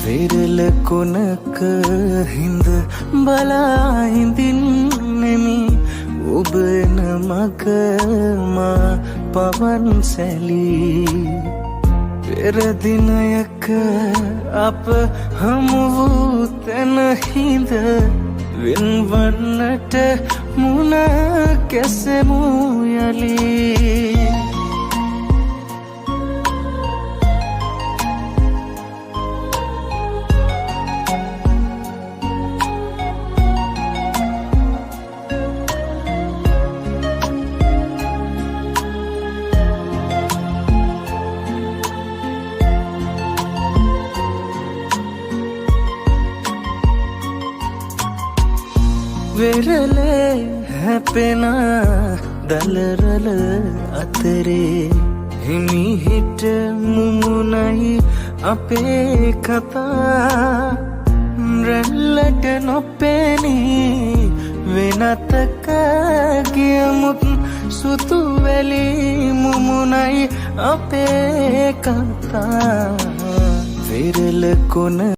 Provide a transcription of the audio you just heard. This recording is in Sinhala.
විරල කොනක හිඳ බලා හිඳින්නෙමි ඔබ එන මග මා පවන් සැලී පෙර දිනයක අප හමු වූ තැන හිඳ වෙන්වන්නට මුණ කැසෙමු යලී වෙරළේ හැපෙන දලරල අතරේ හිමිහිට මුමුණයි අපේ කතා රැල්ලට නොපෙනී වෙනතක ගියමුත් සුතු වැලි මුමුණයි අපේ කතා වෙරළ කොන